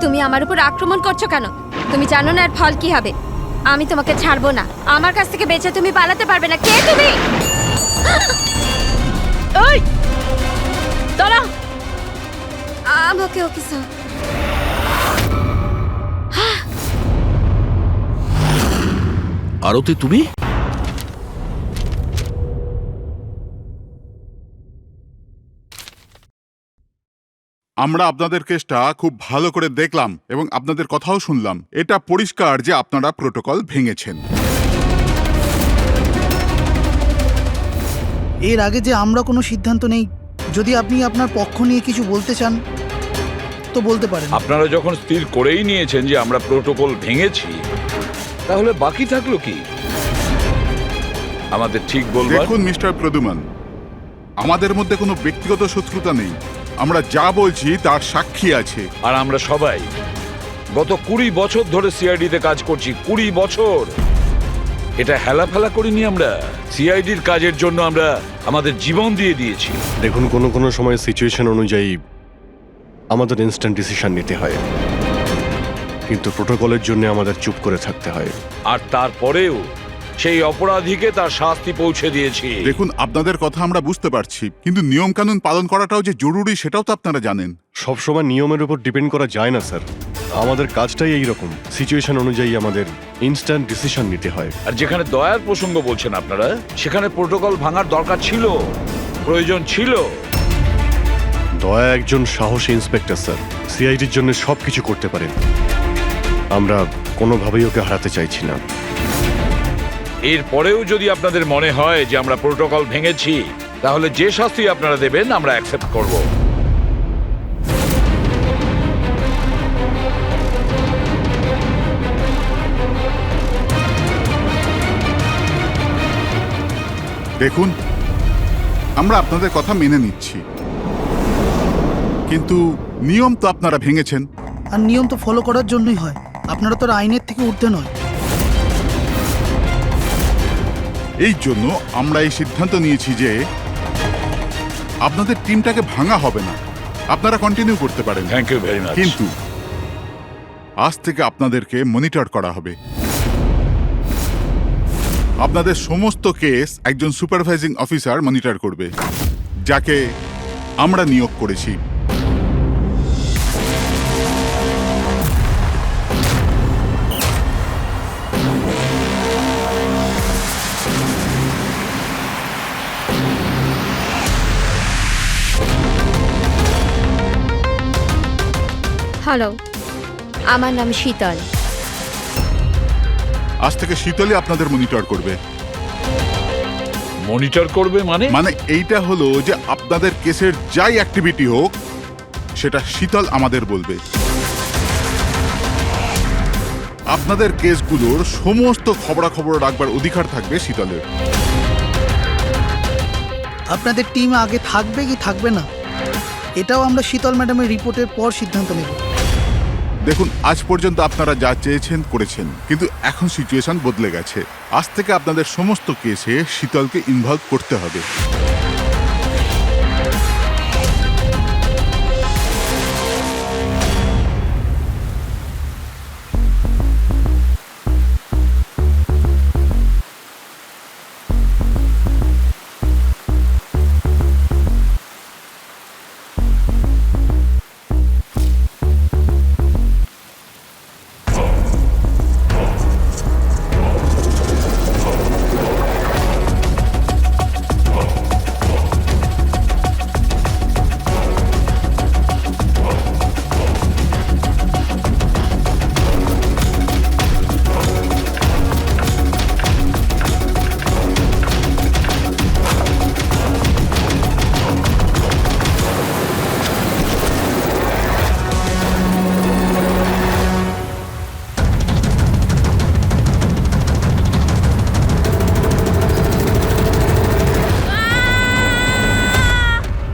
তুমি আমার উপর আক্রমণ করছো কেন? তুমি জানো না এর ফল কি হবে। আমি তোমাকে ছাড়বো না। আমার কাছ থেকে বেঁচে তুমি পালাতে পারবে না। কে তুমি? এই দাঁড়া। ওকে ওকে স্যার। আরতি, তুমি? আমরা আপনাদের কেসটা খুব ভালো করে দেখলাম এবং আপনাদের কথাও শুনলাম। এটা পরিষ্কার যে আপনারা প্রোটোকল ভেঙেছেন। এর আগে যে আমরা কোনো সিদ্ধান্ত নেই, যদি আপনি আপনার পক্ষ নিয়ে কিছু বলতে চান তো বলতে পারেন। আপনারা যখন স্থির করেই নিয়েছেন যে আমরা প্রোটোকল ভেঙেছি, তাহলে বাকি থাকলো কি? আমাদের ঠিক বলবেন। দেখুন মিস্টার প্রদ্যুমন, আমাদের মধ্যে কোনো ব্যক্তিগত শত্রুতা নেই। আমরা যা বলছি তার সাক্ষী আছে। আর আমরা সবাই গত 20 বছর ধরে সিআইডিতে কাজ করছি। 20 বছর। এটা হেলাফেলা করিনি আমরা। সিআইডির কাজের জন্য আমরা আমাদের জীবন দিয়ে দিয়েছি। দেখুন, কোনো সময় সিচুয়েশন অনুযায়ী আমাদের ইনস্ট্যান্ট ডিসিশন নিতে হয়, কিন্তু প্রোটোকলের জন্য আমাদের চুপ করে থাকতে হয়। আর তারপরেও সেই অপরাধীকে তার শাস্তি পৌঁছে দিয়েছি। দেখুন, আপনাদের কথা আমরা বুঝতে পারছি, কিন্তু নিয়ম কানুন পালন করাটাও যে জরুরি সেটাও তো আপনারা জানেন। সবসময় নিয়মের উপর ডিপেন্ড করা যায় না স্যার। আমাদের কাজটাই এইরকম, সিচুয়েশন অনুযায়ী আমাদের ইনস্ট্যান্ট ডিসিশন নিতে হয়। আর যেখানে দয়ার প্রসঙ্গ বলছেন আপনারা, সেখানে প্রোটোকল ভাঙার দরকার ছিল, প্রয়োজন ছিল। দয়া একজন সাহসী ইন্সপেক্টর স্যার, সিআইডির জন্য সবকিছু করতে পারেন। আমরা কোনোভাবেই ওকে হারাতে চাইছি না। এরপরেও যদি আপনাদের মনে হয় যে আমরা প্রোটোকল ভেঙেছি, তাহলে যে শাস্তি আপনারা দেবেন আমরা অ্যাকসেপ্ট করব। দেখুন, আমরা আপনাদের কথা মেনে নিচ্ছি, কিন্তু নিয়ম তো আপনারা ভেঙেছেন। আর নিয়ম তো ফলো করার জন্যই হয়, আপনারা তো আর আইনের থেকে ঊর্ধ্বে নয়। এই জন্য আমরা এই সিদ্ধান্ত নিয়েছি যে আপনাদের টিমটাকে ভাঙা হবে না, আপনারা কন্টিনিউ করতে পারেন। Thank you very much. কিন্তু আজ থেকে আপনাদেরকে মনিটর করা হবে। আপনাদের সমস্ত কেস একজন সুপারভাইজিং অফিসার মনিটর করবে, যাকে আমরা নিয়োগ করেছি। হ্যালো, আমার নাম শীতল। আজ থেকে শীতলই আপনাদের মনিটর করবে। মনিটর করবে মানে? মানে এইটা হলো যে আপনাদের কেসের যাই অ্যাক্টিভিটি হোক সেটা শীতল আমাদের বলবে। আপনাদের কেসগুলোর সমস্ত খবরাখবর রাখবার অধিকার থাকবে শীতলের। আপনাদের টিম আগে থাকবে কি থাকবে না, এটাও আমরা শীতল ম্যাডামের রিপোর্টের পর সিদ্ধান্ত নেব। দেখুন, আজ পর্যন্ত আপনারা যা চেয়েছেন করেছেন, কিন্তু এখন সিচুয়েশন বদলে গেছে। আজ থেকে আপনাদের সমস্ত কেসে শীতলকে ইনভলভ করতে হবে।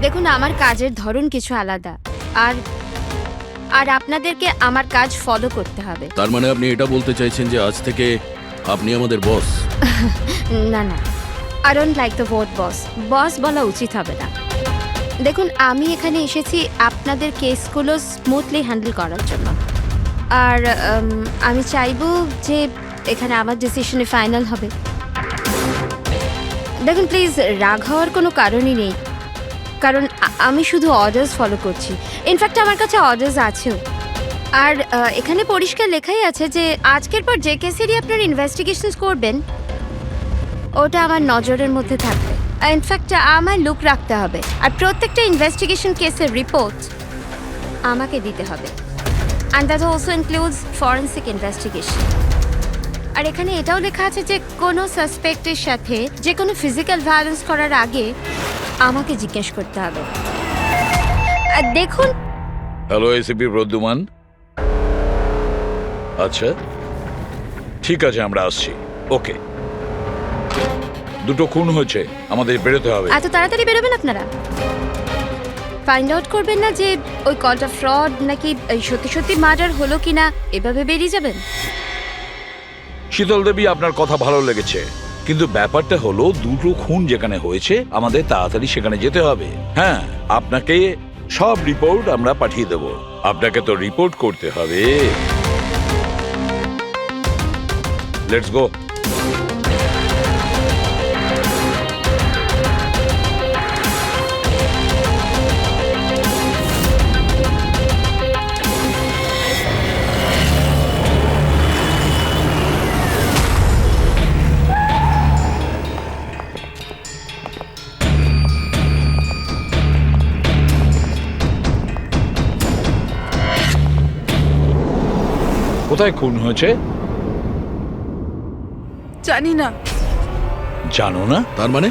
দেখুন, আমার কাজের ধরন কিছু আলাদা, আর আর আপনাদেরকে আমার কাজ ফলো করতে হবে। তার মানে আপনি এটা বলতে চাইছেন যে আজ থেকে আপনি আমাদের বস? না না, I don't like the word boss. Boss বলা উচিত হবে না। দেখুন, আমি এখানে এসেছি আপনাদের কেসগুলো স্মুথলি হ্যান্ডেল করার জন্য। আর আমি চাইবো যে এখানে আমার ডিসিশনে ফাইনাল হবে। দেখুন প্লিজ, রাগ হওয়ার কোনো কারণই নেই, কারণ আমি শুধু অর্ডার্স ফলো করছি। ইনফ্যাক্ট আমার কাছে অর্ডার্স আছেও। আর এখানে পরিষ্কার লেখাই আছে যে আজকের পর যে কেসেরই আপনার ইনভেস্টিগেশন করবেন ওটা আমার নজরের মধ্যে থাকবে। ইনফ্যাক্ট আমার লুক রাখতে হবে, আর প্রত্যেকটা ইনভেস্টিগেশন কেসের রিপোর্ট আমাকে দিতে হবে। And that also includes forensic investigation. আর এখানে এটাও লেখা আছে যে কোনো সাসপেক্টের সাথে যে কোনো ফিজিক্যাল ভায়োলেন্স করার আগে আমাকে জিজ্ঞেস করতে হবে। আর দেখুন, হ্যালো এসিপি প্রদ্যুমান। আচ্ছা ঠিক আছে, আমরা আসছি। ওকে, দুটো খুন হয়েছে, আমাদের বেরোতে হবে। এত তাড়াতাড়ি বেরোবেন আপনারা? ফাইন্ড আউট করবেন না যে ওই কলটা ফ্রড নাকি সত্যি সত্যি মার্ডার হলো কিনা, এভাবে বেরিয়ে যাবেন? শীতল দেবী, আপনার কথা ভালো লেগেছে, কিন্তু ব্যাপারটা হলো দুটো খুন যেখানে হয়েছে আমাদের তাড়াতাড়ি সেখানে যেতে হবে। হ্যাঁ, আপনাকে সব রিপোর্ট আমরা পাঠিয়ে দেব। আপনাকে তো রিপোর্ট করতে হবে। Let's go. কোথায় খুন হয়েছে জানি না। জানো না? তার মানে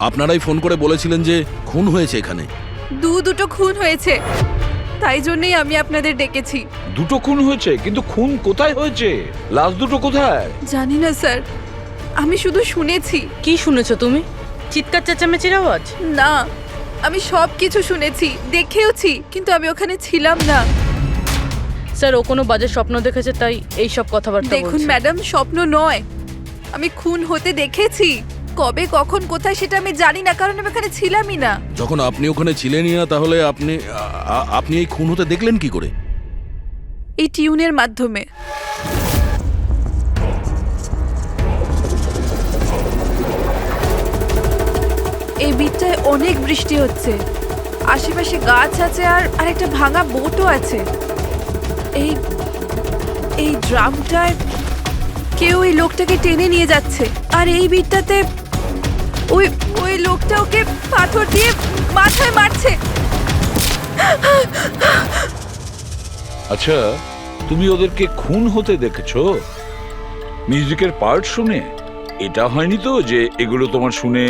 আপনারাই ফোন করে বলেছিলেন যে খুন হয়েছে এখানে? দুটো খুন হয়েছে, তাই জন্যই আমি আপনাদের ডেকেছি। দুটো খুন হয়েছে, কিন্তু খুন কোথায় হয়েছে? লাশ দুটো কোথায়? জানি না স্যার, আমি শুধু শুনেছি। কি শুনেছো তুমি? চিৎকার চেঁচামেচির আওয়াজ? না, আমি সব কিছু শুনেছি, দেখেওছি, কিন্তু আমি ওখানে ছিলাম না। স্যার, ও কোনো বাজে স্বপ্ন দেখেছে, তাই এই সব কথাবার্তা দেখুন বলছে। ম্যাডাম, স্বপ্ন নয়, আমি খুন হতে দেখেছি। কবে, কখন, কোথায় সেটা আমি জানি না, কারণ আমি ওখানে ছিলামই না। যখন আপনি ওখানে ছিলেনই না, তাহলে আপনি এই খুন হতে দেখলেন কি করে? এই টিউনের মাধ্যমে। এই বিটটায় অনেক বৃষ্টি হচ্ছে, আশেপাশে গাছ আছে, আর একটা ভাঙা বোটও আছে। এই ড্রামটায় কেউ এই লোকটাকে টেনে নিয়ে যাচ্ছে, আর এই বিটটাতে ওই লোকটা ওকে পাথর দিয়ে মাথায় মারছে। আচ্ছা, তুমি ওদেরকে খুন হতে দেখেছো মিউজিকের পার্ট শুনে? এটা হয়নি তো যে এগুলো তোমার শুনে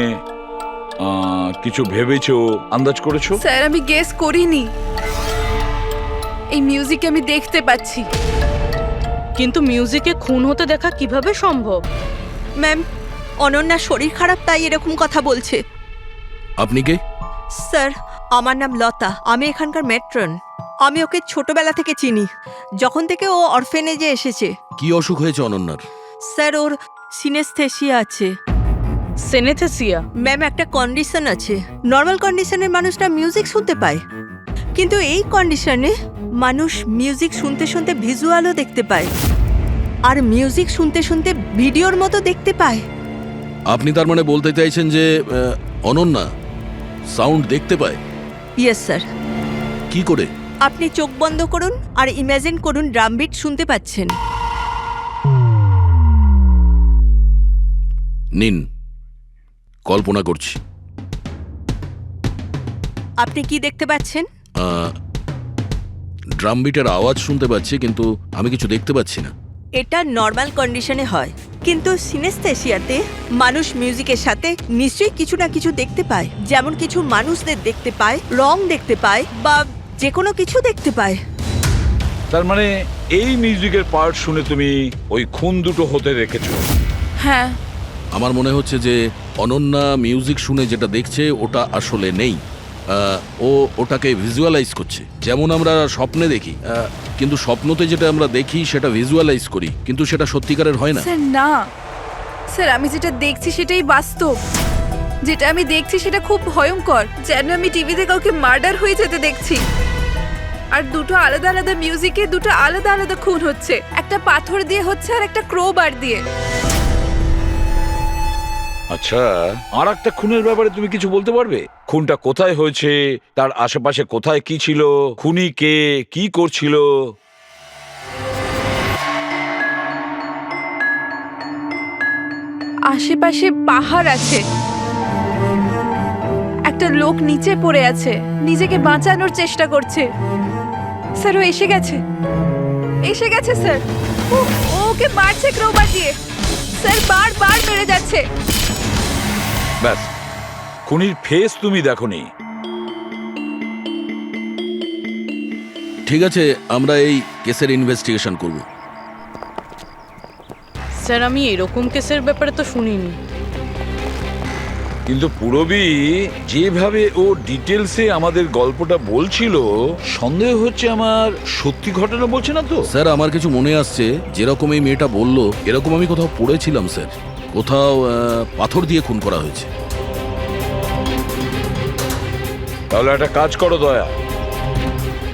কিছু ভেবেছো, আন্দাজ করেছো? স্যার, আমি গেস করিনি। এই মিউজিক আমি দেখতে পাচ্ছি। কিন্তু মিউজিকে খুন হতে দেখা কিভাবে সম্ভব? ম্যাম, অনন্যার শরীর খারাপ, তাই এরকম কথা বলছে। আপনি কে? স্যার, আমার নাম লতা, আমি এখানকার ম্যাট্রন। আমি ওকে ছোটবেলা থেকে চিনি, যখন থেকে ও অরফেনেজে এসেছে। কি অসুখ হয়েছে অনন্যার? স্যার, ওর সিনেস্থেসিয়া আছে। সেনেথেসিয়া? ম্যাম, একটা কন্ডিশন আছে। নর্মাল কন্ডিশনের মানুষরা মিউজিক শুনতে পায়, কিন্তু এই কন্ডিশনে মানুষ মিউজিক শুনতে শুনতে ভিজুয়ালও দেখতে পায়, আর মিউজিক শুনতে শুনতে ভিডিওর মতো দেখতে পায়। আপনি তার মানে বলতে চাইছেন যে অনন্যা সাউন্ড দেখতে পায়? Yes sir. কি করে? আপনি চোখ বন্ধ করুন আর ইমাজিন করুন ড্রাম বিট শুনতে পাচ্ছেন। নিন, কল্পনা করছি। আপনি কি দেখতে পাচ্ছেন? ড্রাম বিটের আওয়াজ শুনতে পাচ্ছি, কিন্তু আমি কিছু দেখতে পাচ্ছি না। এটা নর্মাল কন্ডিশনে হয়, কিন্তু সিনেস্থেসিয়াতে মানুষ মিউজিকের সাথে নিশ্চয়ই কিছু না কিছু দেখতে পায়। যেমন কিছু মানুষদের দেখতে পায়, রং দেখতে পায়, বা যে কোনো কিছু দেখতে পায়। তার মানে এই মিউজিকের পার্ট শুনে তুমি ওই খুন দুটো হতে দেখেছো? হ্যাঁ। আমার মনে হচ্ছে যে অনন্যা মিউজিক শুনে যেটা দেখছে ওটা আসলে নেই। ও ওটাকে ভিজুয়ালাইজ করছে, যেমন আমরা স্বপ্নে দেখি, কিন্তু স্বপ্নতে যেটা আমরা দেখি সেটা ভিজুয়ালাইজ করি, কিন্তু সেটা সত্যিকারের হয় না। স্যার না, স্যার আমি যেটা দেখছি সেটাই বাস্তব। যেটা আমি দেখছি সেটা খুব ভয়ঙ্কর, যেন আমি টিভিতে কাউকে মার্ডার হয়ে যেতে দেখছি। আর দুটো আলাদা আলাদা মিউজিকে দুটো আলাদা আলাদা খুন হচ্ছে, একটা পাথর দিয়ে হচ্ছে আর একটা ক্রোবার দিয়ে। আচ্ছা, আর একটা খুনের ব্যাপারে তুমি কিছু বলতে পারবে? খুনটা কোথায় হয়েছে, তার আশেপাশে কোথায় কি ছিল, খুনি কে, কি করছিল? আশেপাশে পাহাড় আছে, একটা লোক নিচে পড়ে আছে, নিজেকে বাঁচানোর চেষ্টা করছে। স্যার ও এসে গেছে, স্যার। ওকে মারছে ক্রোবার দিয়ে, স্যার বারবার মেরে যাচ্ছে। ব্যাস, খুনির ফেস তুমি দেখোনি। ঠিক আছে, আমরা এই কেসের ইনভেস্টিগেশন করব। স্যার আমি এরকম কেসের ব্যাপারে তো শুনিনি। কিন্তু পুরবী যেভাবে ও ডিটেলসে আমাদের গল্পটা বলছিল, সন্দেহ হচ্ছে আমার সত্যি ঘটনা বলছে না তো। স্যার, আমার কিছু মনে আসছে, যেরকম এই মেয়েটা বললো এরকম আমি কোথাও পড়েছিলাম স্যার। কোথাও পাথর দিয়ে খুন করা হয়েছে। তাহলে একটা কাজ করো দয়া,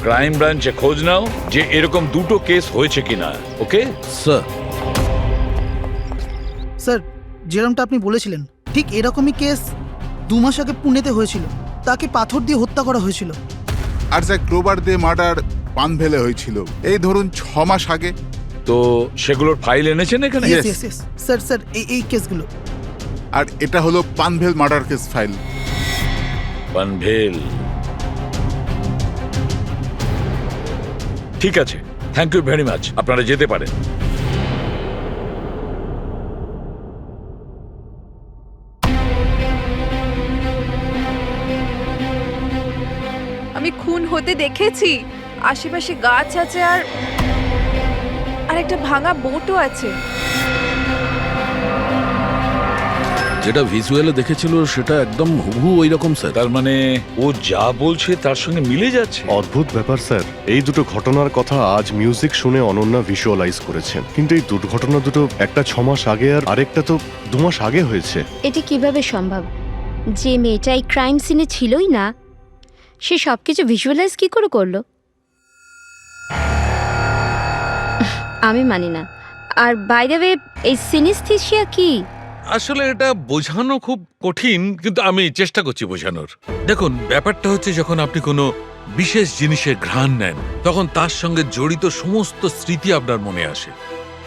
ক্রাইম ব্রাঞ্চে খোঁজ নাও যে এরকম দুটো কেস হয়েছে কিনা। Okay sir. স্যার, যেরকমটা আপনি বলেছিলেন ঠিক এরকমই কেস 2 মাস আগে পুনেতে হয়েছিল। তাকে পাথর দিয়ে হত্যা করা হয়েছিল। আর যা ক্রোবার দিয়ে মার্ডার পানভেলে হয়েছিল এই ধরুন 6 মাস আগে। তো সেগুলোর ফাইল এনেছেন এখানে? Yes. Yes. স্যার এই কেসগুলো। আর এটা হলো Panvel murder case file. Panvel, ঠিক আছে, থ্যাংক ইউ ভেরি মাচ। আপনারা যেতে পারেন। আমি খুন হতে দেখেছি, আশেপাশে গাছ আছে আর একটা ভাঙা বোটও আছে। যেটা ভিজুয়ালে দেখেছিল সেটা একদম হুবহু ওই রকম স্যার। তার মানে ও যা বলছে তার সঙ্গে মিলে যাচ্ছে। অদ্ভুত ব্যাপার স্যার, এই দুটো ঘটনার কথা আজ মিউজিক শুনে অনন্যা ভিজুয়ালাইজ করেছেন, কিন্তু এই দুর্ঘটনা দুটো, একটা 6 মাস আগে আর আরেকটা তো 2 মাস আগে হয়েছে। এটি কিভাবে সম্ভব? যে মেয়েটা এই ক্রাইম সিনে ছিলই না, সে সব কিছু ভিজুয়ালাইজ কি করে করলো? আমি মানি না। আর বাই দ্য ওয়ে, এই সিনেস্থেসিয়া কি? আসলে এটা বোঝানো খুব কঠিন, কিন্তু আমি চেষ্টা করছি বোঝানোর। দেখুন, ব্যাপারটা হচ্ছে যখন আপনি কোনো বিশেষ জিনিসের ঘ্রাণ নেন, তখন তার সঙ্গে জড়িত সমস্ত স্মৃতি আপনার মনে আসে।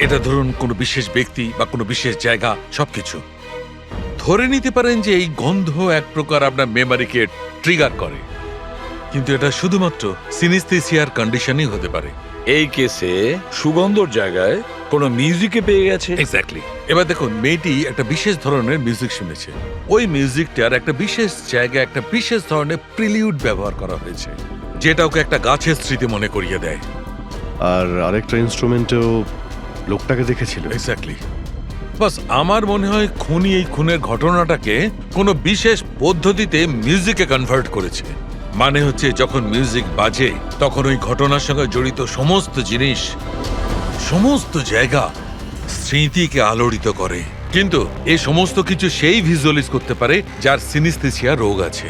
এটা ধরুন কোনো বিশেষ ব্যক্তি বা কোনো বিশেষ জায়গা, সবকিছু। ধরে নিতে পারেন যে এই গন্ধ এক প্রকার আপনার মেমারিকে ট্রিগার করে, কিন্তু এটা শুধুমাত্র সিনেস্থেসিয়ার কন্ডিশনই হতে পারে। এই কেসে সুগন্ধর জায়গায় কোনো মিউজিকে পেয়ে গেছে। এক্স্যাক্টলি। এবার দেখুন, মেয়েটি একটা বিশেষ ধরনের মিউজিক শুনেছে। ওই মিউজিকটার একটা বিশেষ জায়গায় একটা বিশেষ ধরনের প্রিলিউড ব্যবহার করা হয়েছে, যেটা ওকে একটা গাছের স্মৃতি মনে করিয়ে দেয়। আর আরেকটা ইনস্ট্রুমেন্টেও লোকটাকে দেখেছিল। এক্স্যাক্টলি। বাস আমার মনে হয় খুনি এই খুনের ঘটনাটাকে কোনো বিশেষ পদ্ধতিতে মিউজিকে কনভার্ট করেছে। মানে হচ্ছে যখন মিউজিক বাজে তখন ওই ঘটনার সঙ্গে জড়িত সমস্ত জিনিস, সমস্ত জায়গা স্মৃতিকে আলোড়িত করে। কিন্তু এই সমস্ত কিছু সেই ভিজুয়ালাইজ করতে পারে যার সিনেস্থেসিয়া রোগ আছে,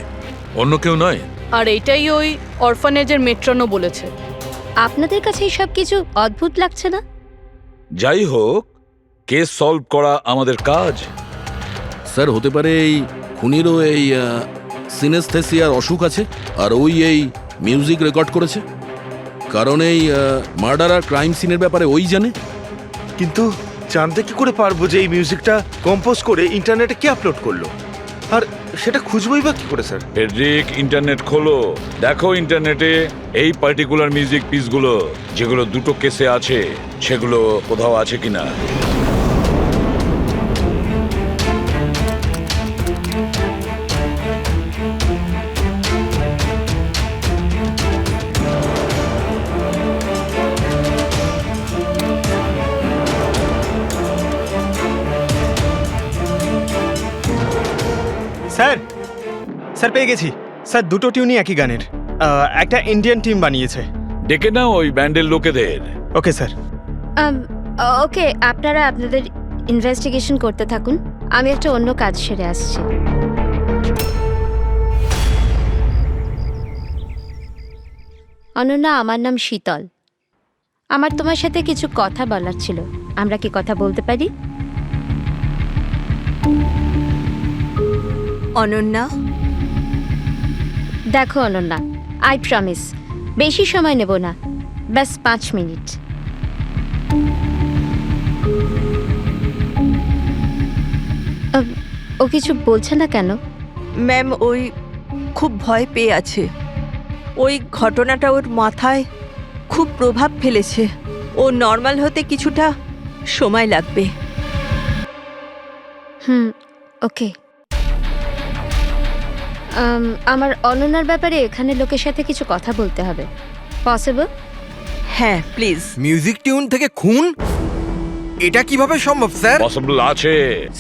অন্য কেউ নয়। আর এটাই ওই অরফানেজের মেট্রনও বলেছে। আপনাদের কাছে এইসব কিছু অদ্ভুত লাগছে না? যাই হোক, কেস সলভ করা আমাদের কাজ। স্যার, হতে পারে এই খুনিরও এই সিনেস্থেসিয়ার অসুখ আছে, আর ওই এই মিউজিক রেকর্ড করেছে, কারণ এই মার্ডার আর ক্রাইম সিনের ব্যাপারে ওই জানে। কিন্তু জানতে কি করে পারবো যে এই মিউজিকটা কম্পোজ করে ইন্টারনেটে কে আপলোড করলো? আর সেটা খুঁজবই বা কি করে স্যার? ফেডরিক, ইন্টারনেট খোলো, দেখো ইন্টারনেটে এই পার্টিকুলার মিউজিক পিসগুলো যেগুলো দুটো কেসে আছে সেগুলো কোথাও আছে কিনা। স্যার পেয়ে গেছি স্যার, দুটো টিউনই একই গানের। একটা ইন্ডিয়ান টিম বানিয়েছে। ডেকে নাও ওই ব্যান্ডের লোকেদের। Okay sir. ওকে, আপনারা আপনাদের ইনভেস্টিগেশন করতে থাকুন, আমি একটা অন্য কাজ সেরে আসছি। অনন্যা, আমার নাম শীতল। আমার তোমার সাথে কিছু কথা বলার ছিল। আমরা কি কথা বলতে পারি? অনন্যা, দেখো অনন্যা, আই প্রমিস বেশি সময় নেব না, ব্যাস 5 মিনিট। ও কিছু বলছে না কেন? ম্যাম ওই খুব ভয় পেয়ে আছে। ওই ঘটনাটা ওর মাথায় খুব প্রভাব ফেলেছে। ও নর্মাল হতে কিছুটা সময় লাগবে। ওকে। আমার অনন্যার ব্যাপারে এখানে লোকের সাথে কিছু কথা বলতে হবে। পসিবল? হ্যাঁ প্লিজ। মিউজিক টিউন থেকে খুন, এটা কিভাবে সম্ভব স্যার? পসিবল আছে।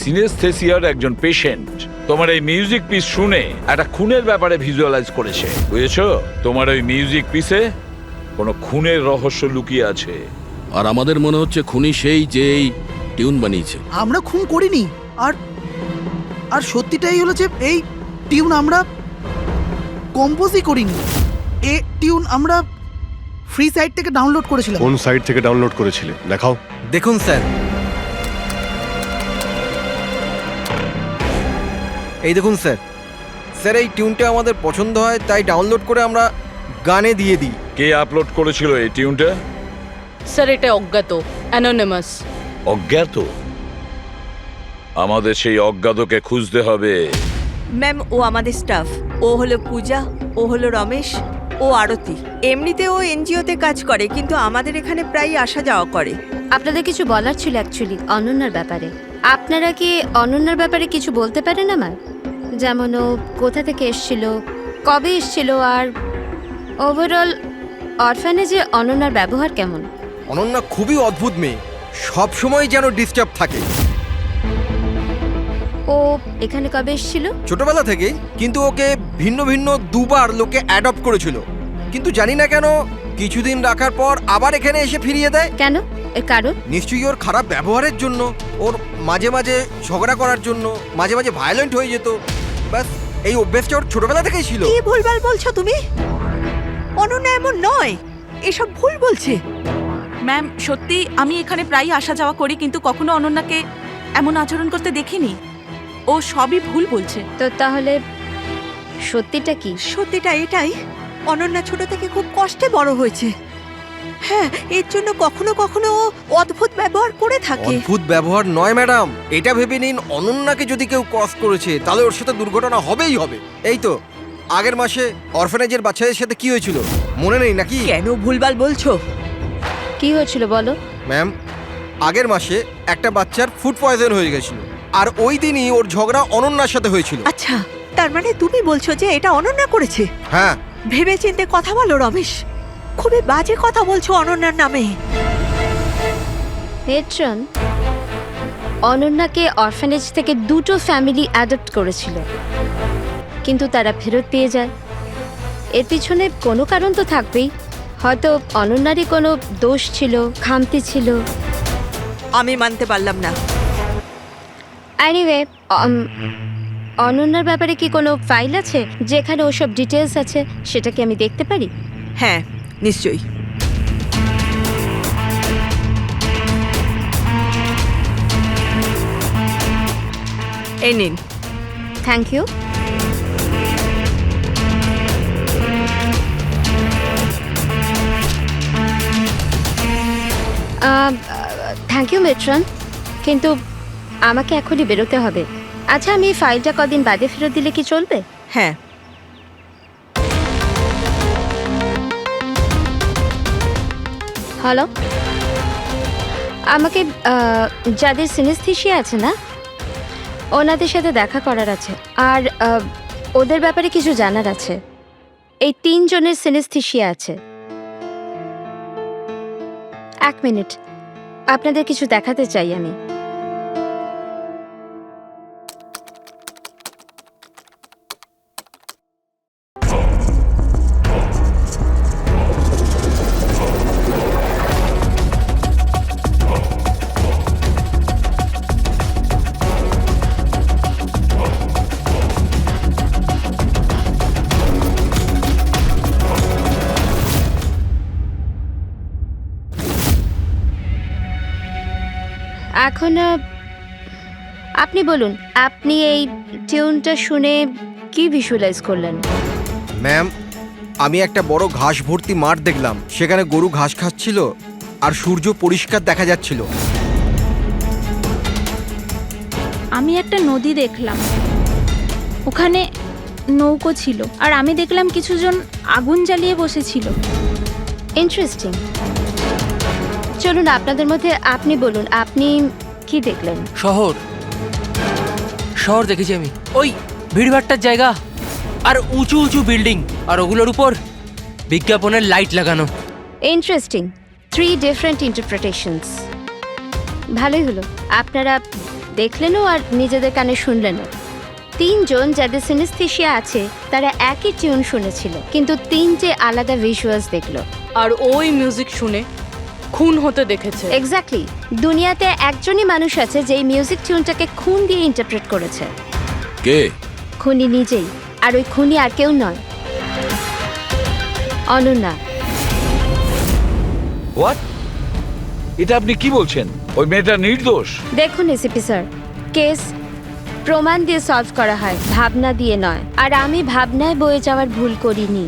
সিনেস্থেসিয়ার একজন পেশেন্ট তোমার এই মিউজিক পিস শুনে একটা খুনের ব্যাপারে ভিজুয়ালাইজ করেছে, বুঝেছো? তোমার ওই মিউজিক পিসে কোনো খুনের রহস্য লুকিয়ে আছে। আর আমাদের মনে হচ্ছে খুনি সেই যে এই টিউন বানিয়েছে। আমরা খুন করিনি। আর আর সত্যিটাই হলো যে এই টিউন আমরা কম্পোজই করিনি। এ টিউন আমরা ফ্রি সাইট থেকে ডাউনলোড করেছিলাম। কোন সাইট থেকে ডাউনলোড করেছিলে দেখাও। দেখুন স্যার, এই দেখুন স্যার। স্যার এই টিউনটা আমাদের পছন্দ হয় তাই ডাউনলোড করে আমরা গানে দিয়ে দিই। কে আপলোড করেছিল এই টিউনটা? স্যার এটা অজ্ঞাত, অ্যানোনিমাস। অজ্ঞাত? আমাদের সেই অজ্ঞাতকে খুঁজতে হবে। ম্যাম ও আমাদের স্টাফ। ও হলো পূজা, ও হলো রমেশ, ও আরতি। এমনিতে ও এনজিওতে কাজ করে, কিন্তু আমাদের এখানে প্রায় আসা যাওয়া করে। আপনাদের কিছু বলার ছিল অ্যাকচুয়ালি অনন্যার ব্যাপারে। আপনারা কি অনন্যার ব্যাপারে কিছু বলতে পারেন আমার? যেমন ও কোথা থেকে এসেছিল, কবে এসেছিল, আর ওভারঅল অরফানেজে অনন্যার ব্যবহার কেমন? অনন্যা খুবই অদ্ভুত মেয়ে, সব সময় যেন ডিস্টার্ব থাকে। ও এখানে কবে এসেছিল? ছোটবেলা থেকেই, কিন্তু ওকে ভিন্ন ভিন্ন দুবার লোকে অ্যাডপ্ট করেছিল, কিন্তু জানি না কেন কিছুদিন রাখার পর আবার এখানে এসে ফিরিয়ে দেয়। কেন? এর কারণ? নিশ্চয়ই ওর খারাপ ব্যবহারের জন্য, ওর মাঝে মাঝে ঝগড়া করার জন্য, মাঝে মাঝে ভায়োলেন্ট হয়ে যেত। ব্যাস এই অভ্যেসটা ওর ছোটবেলা থেকেই ছিল। কি ভুলভাল বলছো তুমি? অনন্যা এমন নয়, এসব ভুল বলছে। ম্যাম সত্যি আমি এখানে প্রায়ই আসা যাওয়া করি, কিন্তু কখনো অনন্যাকে এমন আচরণ করতে দেখিনি। ও সবই ভুল বলছে। তো তাহলে সত্যিটা কি? সত্যিটা এটাই, অনন্যা ছোট থেকে খুব কষ্টে বড় হয়েছে। হ্যাঁ, এর জন্য কখনো কখনো ও অদ্ভুত ব্যবহার করে থাকে। অদ্ভুত ব্যবহার নয় ম্যাডাম, এটা ভেবে নিন অনন্যাকে যদি কেউ ক্রস করেছে তাহলে ওর সাথে দুর্ঘটনা হবেই হবে। এই তো আগের মাসে অরফানেজের বাচ্চাদের সাথে কি হয়েছিল মনে নেই নাকি? কেন ভুলভাল বলছো? কি হয়েছিল বলো। ম্যাম, আগের মাসে একটা বাচ্চার ফুড পয়জন হয়ে গেছিল, আর ওই দিনই ওর ঝগড়া অনন্যার সাথে হয়েছিল। আচ্ছা, তার মানে তুমি বলছো যে এটা অনন্যা করেছে? হ্যাঁ। ভেবে চিন্তে কথা বলো রমেশ, খুবই বাজে কথা বলছো অনন্যার নামে। পেট্রন, অনন্যাকে অরফানেজ থেকে 2টো ফ্যামিলি অ্যাডপ্ট করেছিল, কিন্তু তারা ফেরত পেয়ে যায়। এর পিছনে কোনো কারণ তো থাকবেই। হয়তো অনন্যারই কোনো দোষ ছিল, খামতি ছিল। আমি মানতে পারলাম না। এনিওয়ে, অনন্যার ব্যাপারে কি কোনো ফাইল আছে যেখানে ওসব ডিটেলস আছে? সেটা কি আমি দেখতে পারি? হ্যাঁ নিশ্চয়ই। এই নিন। Thank you. Thank you matron, কিন্তু আমাকে এখনই বেরোতে হবে। আচ্ছা, আমি এই ফাইলটা কদিন বাদে ফেরত দিলে কি চলবে? হ্যাঁ। হ্যালো, আমাকে যাদের সিনেস্থেসিয়া আছে না, ওনাদের সাথে দেখা করার আছে, আর ওদের ব্যাপারে কিছু জানার আছে। এই 3 জনের সিনেস্থেসিয়া আছে। 1 মিনিট, আপনাদের কিছু দেখাতে চাই আমি। এখন আপনি বলুন, আপনি এই টিউনটা শুনে কি ভিজুয়ালাইজ করলেন? ম্যাম, আমি একটা বড় ঘাস ভর্তি মাঠ দেখলাম, সেখানে গরু ঘাস খাচ্ছিল আর সূর্য পরিষ্কার দেখা যাচ্ছিল। আমি একটা নদী দেখলাম, ওখানে নৌকো ছিল, আর আমি দেখলাম কিছুজন আগুন জ্বালিয়ে বসেছিল। ইন্টারেস্টিং। চলুন আপনাদের মধ্যে আপনি বলুন, আপনি কি দেখলেন? শহর শহর দেখেছি আমি, ওই ভিড়ভাট্টার জায়গা আর উঁচু উঁচু বিল্ডিং, আর ওগুলোর উপর বিজ্ঞাপনের লাইট লাগানো। ইন্টারেস্টিং। 3 different interpretations. ভালোই হলো, আপনারা দেখলেনও আর নিজেদের কানে শুনলেনও। 3 জন যাদের সিনেস্থেশিয়া আছে তারা একই টিউন শুনেছিল, কিন্তু 3টে আলাদা ভিজুয়ালস দেখলো। আর ওই মিউজিক শুনে খুন হতে দেখেছে। এক্স্যাক্টলি। দুনিয়াতে একজনই মানুষ আছে যে এই মিউজিক টিউনটাকে খুন দিয়ে ইন্টারপ্রেট করেছে। কে? খুনি নিজেই। আর ওই খুনি আর কেউ নয়, অনন্যা। হোয়াট? এটা আপনি কি বলছেন? ওই মেয়েটা নির্দোষ? দেখুন এসিপি স্যার, কেস প্রমাণ দিয়ে সলভ করা হয়, ভাবনা দিয়ে নয়। আর আমি ভাবনায় বয়ে যাওয়ার ভুল করিনি।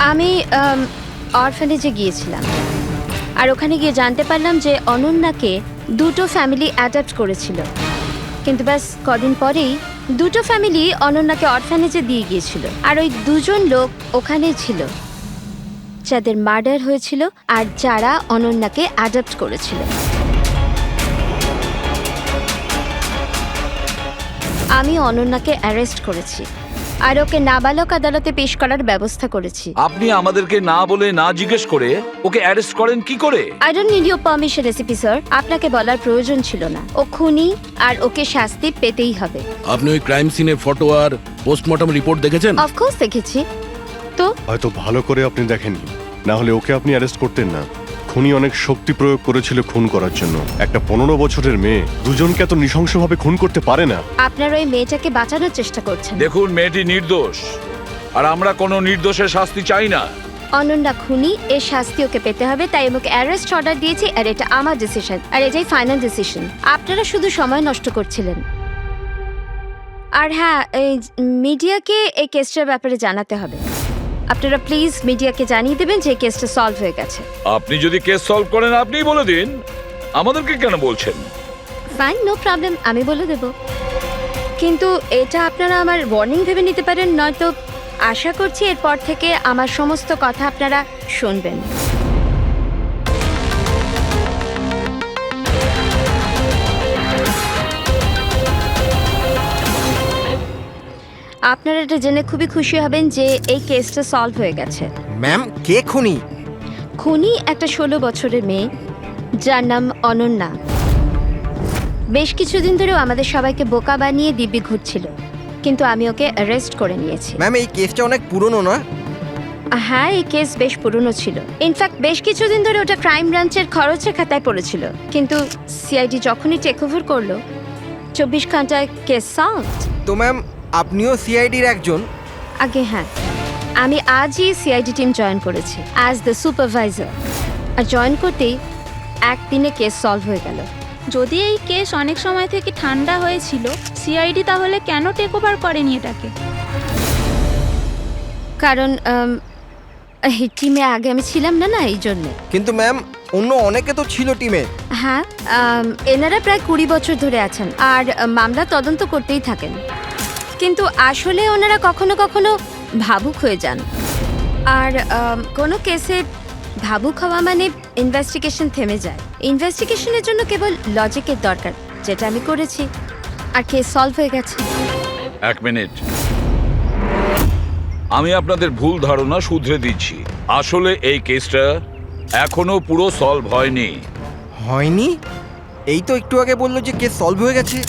আমি অরফানেজে গিয়েছিলাম, আর ওখানে গিয়ে জানতে পারলাম যে অনন্যাকে 2টো ফ্যামিলি অ্যাডাপ্ট করেছিল। কিন্তু ব্যাস কদিন পরেই 2টো ফ্যামিলি অনন্যাকে অরফানেজে দিয়ে গিয়েছিল। আর ওই 2 জন লোক ওখানে ছিল যাদের মার্ডার হয়েছিল আর যারা অনন্যাকে অ্যাডাপ্ট করেছিল। আমি অনন্যাকে অ্যারেস্ট করেছি আর ওকে নাবালক আদালতে পেশ করার ব্যবস্থা করেছি। আপনি আমাদেরকে না বলে, না জিজ্ঞেস করে ওকে অ্যারেস্ট করেন কি করে? I don't need your permission ACP sir, আপনাকে বলার প্রয়োজন ছিল না। ও খুনি আর ওকে শাস্তি পেতেই হবে। আপনি ওই ক্রাইম সিনের ফটো আর পোস্টমর্টম রিপোর্ট দেখেছেন? অফকোর্স দেখেছি। তো হয়তো ভালো করে আপনি দেখেননি, না হলে ওকে আপনি অ্যারেস্ট করতেন না। খুনি অনেক শক্তি প্রয়োগ করেছিল খুন করার জন্য। একটা 15 বছরের মেয়ে 2জনকে এত নৃশংসভাবে খুন করতে পারে না। আপনার ওই মেয়েটাকে বাঁচানোর চেষ্টা করছেন। দেখুন, মেয়েটি নির্দোষ, আর আমরা কোনো নির্দোষের শাস্তি চাই না। অনন্যা খুনি, এর শাস্তি ওকে পেতে হবে, তাই আমাকে অ্যারেস্ট অর্ডার দিয়েছি। আর এটা আমার ডিসিশন, আর এটাই ফাইনাল ডিসিশন। আপনারা শুধু সময় নষ্ট করছিলেন। আর হ্যাঁ, এই মিডিয়াকে এই কেসটার ব্যাপারে জানাতে হবে। আপনারা প্লিজ মিডিয়াকে জানিয়ে দেবেন যে কেসটা সলভ হয়ে গেছে। আপনি যদি কেস সলভ করেন আপনিই বলে দিন, আমাদেরকে কেন বলছেন? ফাইন, নো প্রবলেম, আমি বলে দেব। কিন্তু এটা আপনারা আমার ওয়ার্নিং ভেবে নিতে পারেন, নয়তো আশা করছি এরপর থেকে আমার সমস্ত কথা আপনারা শুনবেন। আপনারা এটা জেনে খুবই খুশি হবেন যে এই কেসটা সলভ হয়ে গেছে। ম্যাম, কে খুনি? খুনি একটা 16 বছরের মেয়ে যার নাম অনন্যা। বেশ কিছুদিন ধরেও আমাদের সবাইকে বোকা বানিয়ে দিব্যি ঘুরছিল, কিন্তু আমি ওকে অ্যারেস্ট করে নিয়েছি। ম্যাম, এই কেসটা অনেক পুরনো না? হ্যাঁ, এই কেস বেশ পুরনো ছিল। ইনফ্যাক্ট বেশ কিছুদিন ধরে ওটা ক্রাইম ব্রাঞ্চের খরচের খাতায় পড়েছিল, কিন্তু সিআইডি যখনই টেক ওভার করলো 24 ঘন্টায় কেস সলভ। তো ম্যাম, আপনিও সিআইডির একজন? আগে হ্যাঁ, আমি আজই সিআইডি টিম জয়েন করেছি অ্যাজ দ্য সুপারভাইজার। আর জয়েন করতেই একদিনে কেস সলভ হয়ে গেল। যদি এই কেস অনেক সময় থেকে ঠান্ডা হয়েছিল, সিআইডি তাহলে কেন টেক ওভার করেনি এটাকে? কারণ এই টিমে আগে আমি ছিলাম না, এই জন্যে। কিন্তু ম্যাম, অন্য অনেকে তো ছিল টিমে। হ্যাঁ, এনারা প্রায় 20 বছর ধরে আছেন আর মামলা তদন্ত করতেই থাকেন। কিন্তু আসলে ওনারা কখনো কখনো ভাবুক হয়ে যান। আর কোনো কেসে ভাবুক হওয়া মানে ইনভেস্টিগেশন থেমে যায়। ইনভেস্টিগেশনের জন্য কেবল লজিকের দরকার, যেটা আমি করেছি, আর কেস সলভ হয়ে গেছে। 1 মিনিট, আমি আপনাদের ভুল ধারণা শুধরে দিচ্ছি। আসলে এই কেসটা এখনো পুরো সলভ হয়নি। হয়নি? এই তো একটু আগে বললো যে কেস সলভ হয়ে গেছে।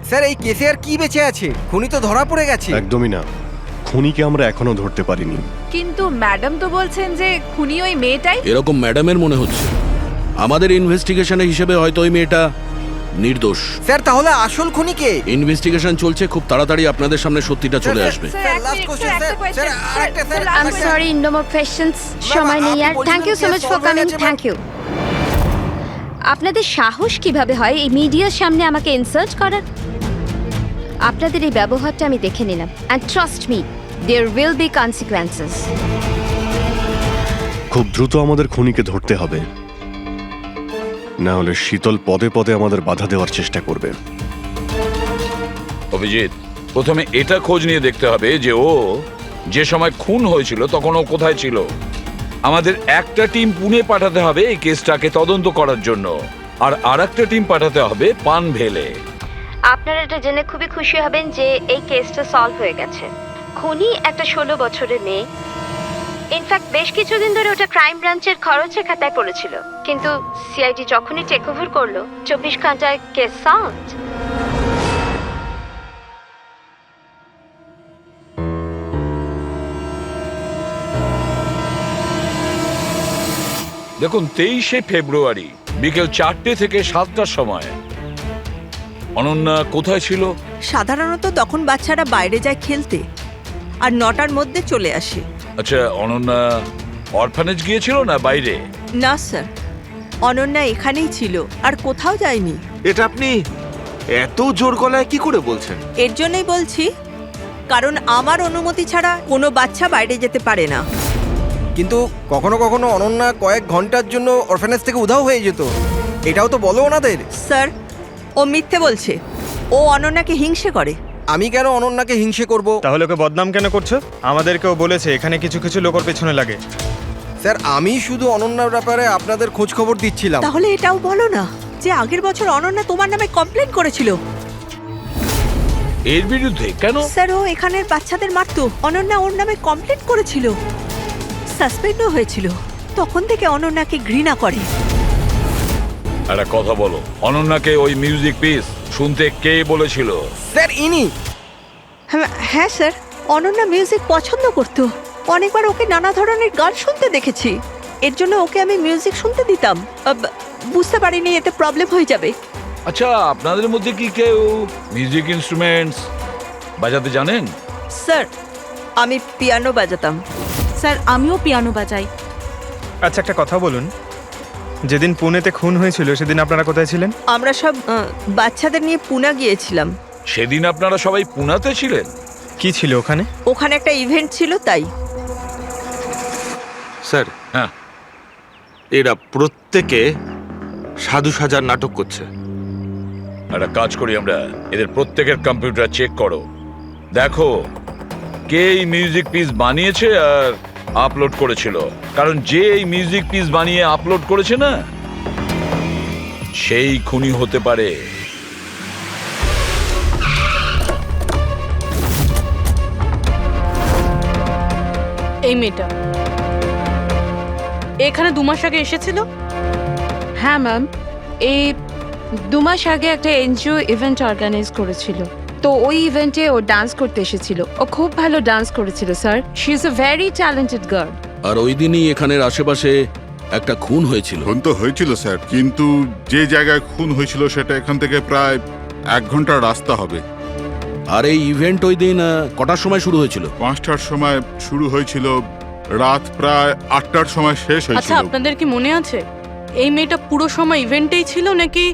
স্যার, এই কেসে আর কি বেঁচে আছে? খুনি তো ধরা পড়ে গেছে। একদমই না, খুনিকে আমরা এখনো ধরতে পারিনি। কিন্তু ম্যাডাম তো বলছেন যে খুনি ওই মেয়েটাই। এরকম ম্যাডামের মনে হচ্ছে। আমাদের ইনভেস্টিগেশনের হিসেবে হয়তো ওই মেয়েটা নির্দোষ। স্যার, তাহলে আসল খুনি কে? ইনভেস্টিগেশন চলছে, খুব তাড়াতাড়ি আপনাদের সামনে সত্যিটা চলে আসবে। I am sorry, no more questions. সময় নেই আর। Thank you so much for coming. Thank you. আপনাদের সাহস কিভাবে হয় এই মিডিয়ার সামনে আমাকে ইনসাল্ট করার? আপনাদের এই ব্যবহারটা আমি দেখে নিলাম, and trust me, there will be consequences. খুব দ্রুত আমাদের খুনিকে ধরতে হবে, না হলে শীতল পদে পদে আমাদের বাধা দেওয়ার চেষ্টা করবে। অভিজিৎ, প্রথমে এটা খোঁজ নিয়ে দেখতে হবে যে ও যে সময় খুন হয়েছিল তখন ও কোথায় ছিল। আমাদের একটা টিম পুনে পাঠাতে হবে এই কেসটাকে তদন্ত করার জন্য, আর আরেকটা টিম পাঠাতে হবে পানভেলে। আপনারা এটা জেনে খুবই খুশি হবেন যে এই কেসটা সলভ হয়ে গেছে। খুনি একটা 16 বছরের মেয়ে। ইনফ্যাক্ট বেশ কিছুদিন ধরে ওটা ক্রাইম ব্রাঞ্চের খরচের খাতায় পড়েছিল, কিন্তু সিআইডি যখনই টেক ওভার করলো 24 ঘন্টায় কেস সলভড। দেখুন, 23শে ফেব্রুয়ারি বিকেল 4টে থেকে 7টার সময় অনন্যা কোথায় ছিল? সাধারণত তখন বাচ্চারা বাইরে যায় খেলতে, আর 9টার মধ্যে চলে আসে। আচ্ছা, অনন্যা অরফানেজ গিয়েছিল না বাইরে? না স্যার, অনন্যা এখানেই ছিল আর কোথাও যায়নি। এটা আপনি এত জোর গলায় কি করে বলছেন? এর জন্যই বলছি, কারণ আমার অনুমতি ছাড়া কোনো বাচ্চা বাইরে যেতে পারে না। কিন্তু কখনো কখনো অনন্যা কয়েক ঘন্টার জন্য অরফানেজ থেকে উধাও হয়ে যেত, এটাও তো বলো ওনাদের। স্যার, ও মিথ্যে বলছে। ও অনন্যাকে হিংসে করে। আমি কেন অনন্যাকে হিংসে করব? তাহলে ওকে বদনাম কেন করছো? আমাদেরকেও বলেছে এখানে কিছু কিছু লোকের পেছনে লাগে। স্যার, আমি শুধু অনন্যার ব্যাপারে আপনাদের খোঁজ খবর দিচ্ছিলাম। তাহলে এটাও বলো না যে আগের বছর অনন্যা তোমার নামে কমপ্লেন করেছিল। এর বিরুদ্ধে কেন? স্যার, ও এখানের বাচ্চাদের মারতো। অনন্যা ওর নামে কমপ্লেন করেছিল, সাসপেন্ডও হয়েছিল। তখন থেকে অনন্যাকে ঘৃণা করে। একটা কথা বলো, অনন্যাকে ওই মিউজিক পিস শুনতে কে বলেছিল? স্যার, ইনি। হ্যাঁ স্যার, অনন্যা মিউজিক পছন্দ করতো। অনেকবার ওকে নানা ধরনের গান শুনতে দেখেছি। এর জন্য ওকে আমি মিউজিক শুনতে দিতাম। বুঝতে পারিনি এতে প্রবলেম হয়ে যাবে। আচ্ছা, আপনাদের মধ্যে কি কেউ মিউজিক ইনস্ট্রুমেন্টস বাজাতে জানেন? স্যার, আমি পিয়ানো বাজাতাম। স্যার, আমিও পিয়ানো বাজাই। আচ্ছা, একটা কথা বলুন, যেদিন পুনেতে খুন হয়েছিল সেদিন আপনারা কোথায় ছিলেন? আমরা সব বাচ্চাদের নিয়ে পুনা গিয়েছিলাম। সেদিন আপনারা সবাই পুনাতে ছিলেন? কি ছিল ওখানে? ওখানে একটা ইভেন্ট ছিল, তাই। স্যার, হ্যাঁ, এরা প্রত্যেকে সাধু সাজার নাটক করছে। একটা কাজ করি আমরা, এদের প্রত্যেকের কম্পিউটার চেক করো, দেখো কে এই মিউজিক পিস বানিয়েছে আর আপলোড করেছিল। কারণ যে এই মিউজিক পিস বানিয়ে আপলোড করেছে না, সেই খুনি হতে পারে। এই মেয়েটা এখানে 2 মাস আগে এসেছিল। হ্যাঁ ম্যাম, এই 2 মাস আগে একটা এনজিও ইভেন্ট অর্গানাইজ করেছিল, তো ওই ইভেন্টে ও ডান্স করতে এসেছিল। ও খুব ভালো ডান্স করেছিল sir. She is a very talented girl. আর ওই দিনই এখানের আশেপাশে একটা খুন হয়েছিল। খুন তো হয়েছিল স্যার, কিন্তু যে জায়গায় খুন হয়েছিল সেটা এখান থেকে প্রায় 1 ঘন্টার রাস্তা হবে। আর এই ইভেন্ট ওই দিন কটার সময় শুরু হয়েছিল? 5টার সময় শুরু হয়েছিল, রাত প্রায় 8টার সময় শেষ আচ্ছা, হয়েছিল। আপনাদের কি মনে আছে এই মেয়েটা পুরো সময় ইভেন্টেই ছিল নাকি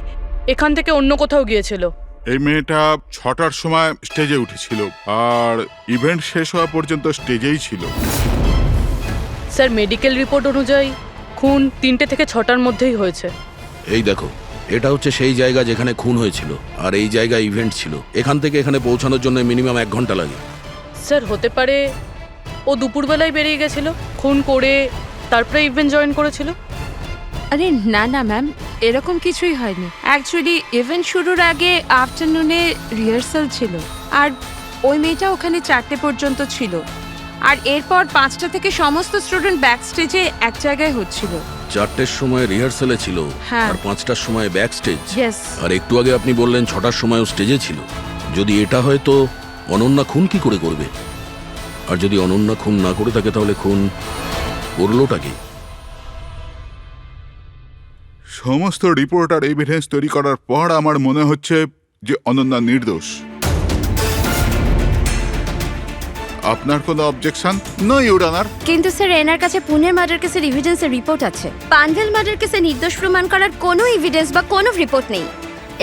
এখান থেকে অন্য কোথাও গিয়েছিল? এই মেয়েটা 6টার সময় স্টেজে উঠেছিল, আর ইভেন্ট শেষ হওয়া পর্যন্ত স্টেজেই ছিল। স্যার, মেডিকেল রিপোর্ট অনুযায়ী খুন 3টে থেকে 6টার মধ্যেই হয়েছে। এই দেখো, এটা হচ্ছে সেই জায়গা যেখানে খুন হয়েছিল, আর এই জায়গায় ইভেন্ট ছিল। এখান থেকে এখানে পৌঁছানোর জন্য মিনিমাম 1 ঘন্টা লাগে। স্যার, হতে পারে ও দুপুরবেলায় বেরিয়ে গেছিল, খুন করে তারপরে ইভেন্ট জয়েন করেছিল। আরে না না ম্যাম, এরকম কিছুই হয়নি। অ্যাকচুয়ালি ইভেন্ট শুরুর আগে আফটারনুনে রিহার্সাল ছিল, আর ওই মেয়েটা ওখানে 4টে পর্যন্ত ছিল, আর এরপর 5টা থেকে সমস্ত স্টুডেন্ট ব্যাক স্টেজে এক জায়গায় হচ্ছিল। 4টের সময় রিহার্সালে ছিল, হ্যাঁ। আর 5টার সময় ব্যাক স্টেজ। ইয়েস। আর একটু আগে আপনি বললেন 6টার সময়ও স্টেজে ছিল। যদি এটা হয় তো অনন্যা খুন কি করে করবে? আর যদি অনন্যা খুন না করে থাকে তাহলে খুন করলোটাকে? সমস্ত রিপোর্ট আর এভিডেন্স তৈরি করার পর আমার মনে হচ্ছে যে অনন্যা নির্দোষ। আপনার কোনো অবজেকশন? No your honour. কিন্তু স্যার এনার কাছে পুনের মার্ডার কেসের এভিডেন্সের রিপোর্ট আছে। পানভেল মার্ডার কেসে নির্দোষ প্রমাণ করার কোনো এভিডেন্স বা কোনো রিপোর্ট নেই।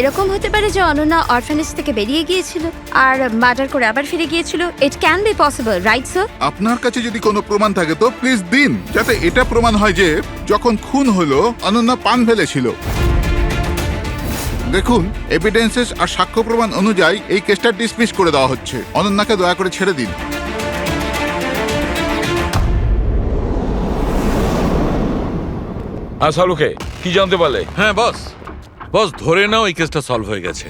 এরকম হতে পারে যে অনন্যা অরফানেজ থেকে বেরিয়ে গিয়েছিল আর মার্ডার করে আবার ফিরে গিয়েছিল। It can be possible, right sir? আপনার কাছে যদি কোনো প্রমাণ থাকে তো প্লিজ দিন, যাতে এটা প্রমাণ হয় যে যখন খুন হলো অনন্যা পানভেলে ছিল। দেখুন, এভিডেন্সেস আর সাক্ষ্য প্রমাণ অনুযায়ী এই কেসটা ডিসমিস করে দেওয়া হচ্ছে। অনন্যাকে দয়া করে ছেড়ে দিন। হ্যাঁ শালুকে, কি জানতে পারলে? হ্যাঁ বস, বস ধরে নাও এই কেসটা সলভ হয়ে গেছে।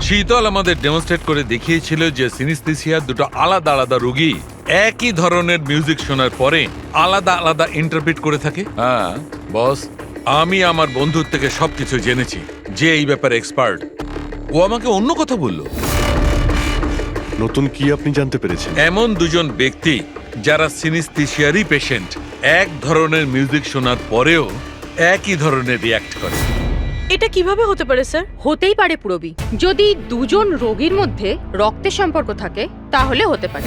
শীতল আমাদের ডেমনস্ট্রেট করে দেখিয়েছিল যে সিনিস্থেসিয়ার দুটো আলাদা আলাদা রোগী একই ধরনের মিউজিক শোনার পরে আলাদা আলাদা ইন্টারপ্রিট করে থাকে। হ্যাঁ বস, আমি আমার বন্ধুর থেকে সবকিছু জেনেছি, যে এই ব্যাপারে এক্সপার্ট। ও আমাকে অন্য কথা বলল। নতুন কি আপনি জানতে পেরেছেন? এমন দুজন ব্যক্তি যারা সিনিস্থেসিয়ারই পেশেন্ট, এক ধরনের মিউজিক শোনার পরেও একই ধরনের রিয়াক্ট করে। এটা কিভাবে হতে পারে স্যার? হতেই পারে পুরবি, যদি দুজন রোগীর মধ্যে রক্তের সম্পর্ক থাকে তাহলে হতে পারে।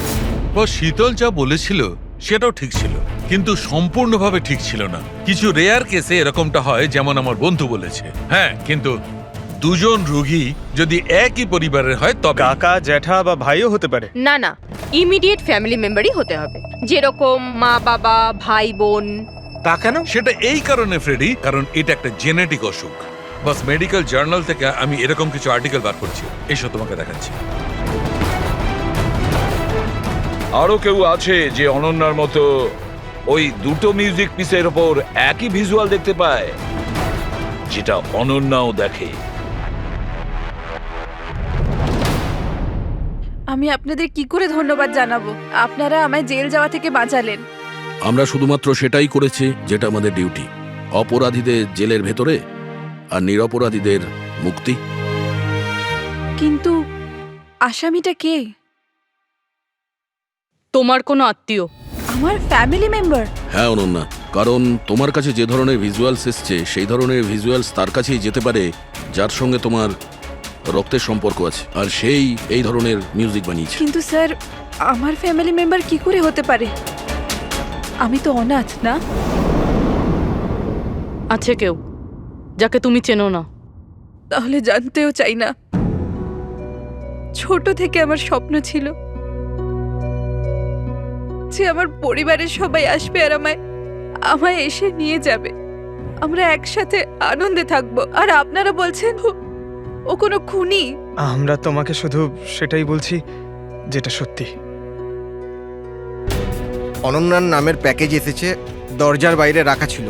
ও শীতল যা বলেছিল সেটাও ঠিক ছিল, কিন্তু সম্পূর্ণভাবে ঠিক ছিল না। কিছু রেয়ার কেসে এরকমটা হয়, যেমন আমার বন্ধু বলেছে। হ্যাঁ, কিন্তু দুজন রোগী যদি একই পরিবারের হয় তবে। কাকা, জ্যাঠা বা ভাইও হতে পারে। না না, ইমিডিয়েট ফ্যামিলি মেম্বারই হতে হবে, যেরকম মা বাবা, ভাই বোন। তা কেন? সেটা এই কারণে ফ্রেডি, কারণ এটা একটা জেনেটিক অসুখ। বাস মেডিকেল জার্নাল থেকে আমি এরকম কিছু আর্টিকেল বার করছি, এসব তোমাকে দেখাচ্ছি। আরো কেউ আছে যে অনন্যার মতো ওই দুটো মিউজিক পিসের ওপর একই ভিজুয়াল দেখতে পায়, যেটা অনন্যাও দেখে? আমি আপনাদের কি করে ধন্যবাদ জানাবো? আপনারা আমায় জেল যাওয়া থেকে বাঁচালেন। আমরা শুধুমাত্র সেটাই করেছি যেটা আমাদের ডিউটি, অপরাধীদের জেলের ভেতরে আর নিরপরাধীদের মুক্তি। কিন্তু আসামিটা কে? তোমার কোনো আত্মীয়? আমার ফ্যামিলি মেম্বার? হ্যাঁ অনন্যা, কারণ তোমার কাছে যে ধরনের ভিজুয়ালস এসছে সেই ধরনের ভিজুয়ালস তার কাছেই যেতে পারে যার সঙ্গে তোমার রক্তের সম্পর্ক আছে, আর সেই এই ধরনের মিউজিক বানিয়েছে। কিন্তু স্যার, আমার ফ্যামিলি মেম্বার কি করে হতে পারে? আমি তো অনাথ, না? আছে কেউ যাকে তুমি চেনো না? তাহলে জানতেও চাই না। ছোট থেকে আমার স্বপ্ন ছিল যে আমার পরিবারের সবাই আসবে আর আমায় এসে নিয়ে যাবে, আমরা একসাথে আনন্দে থাকবো। আর আপনারা বলছেন ও কোনো খুনি? আমরা তোমাকে শুধু সেটাই বলছি যেটা সত্যি। অনন্যার নামের প্যাকেজ এসেছে, দরজার বাইরে রাখা ছিল।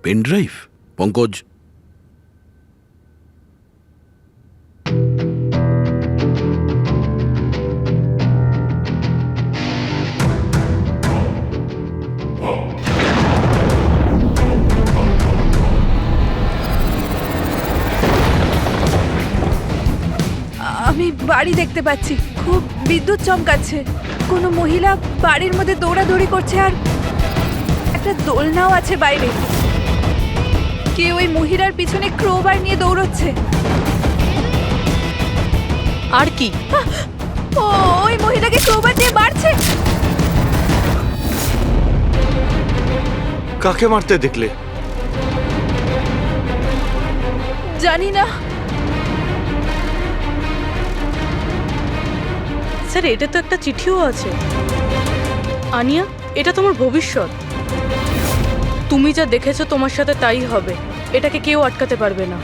Pen drive? পঙ্কজ, আমি বাড়ি দেখতে পাচ্ছি, খুব বিদ্যুৎ চমকাচ্ছে। কোনো মহিলা বাড়ির মধ্যে দৌড়াদৌড়ি করছে আর একটা দোলনাও আছে বাইরে। কে ওই মহিলার পিছনে ক্রোবার নিয়ে দৌড়চ্ছে? আর কি? ওই মহিলাকে ক্রোবার দিয়ে মারছে। কাকে মারতে দেখলে? জানি না স্যার, এটা তো একটা চিঠিও আছে। আনিয়া, এটা তোমার ভবিষ্যৎ। তুমি যা দেখেছো তোমার সাথে তাই হবে, এটাকে কেউ আটকাতে পারবে না।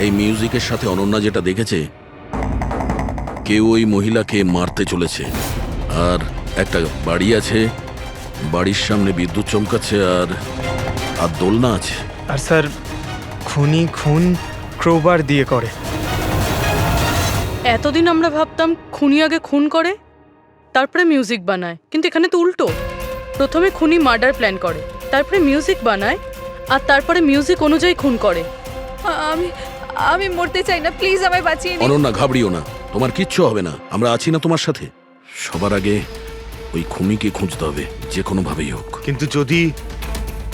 এই মিউজিকের সাথে অনন্যা যেটা দেখেছে, কেউ ওই মহিলাকে মারতে চলেছে। আর একটা বাড়ি আছে, বাড়ির সামনে বিদ্যুৎ চমকাচ্ছে আর আর দোলনা আছে। আর স্যার, খুনি খুন ক্রোবার দিয়ে করে। এতদিন আমরা ভাবতাম খুনি আগে খুন করে তারপরে মিউজিক বানায়, কিন্তু এখানে তো উল্টো। প্রথমে খুনি মার্ডার প্ল্যান করে, তারপরে মিউজিক বানায়, আর তারপরে মিউজিক অনুযায়ী খুন করে। আমি মরতে চাই না, প্লিজ আমায় বাঁচিয়ে দিন। অনন্যা, ঘাবড়িও না। তোমার কিচ্ছু হবে না, আমরা আছি না তোমার সাথে। সবার আগে ওই খুনিকে খুঁজতে হবে, যে কোনো ভাবেই হোক। কিন্তু যদি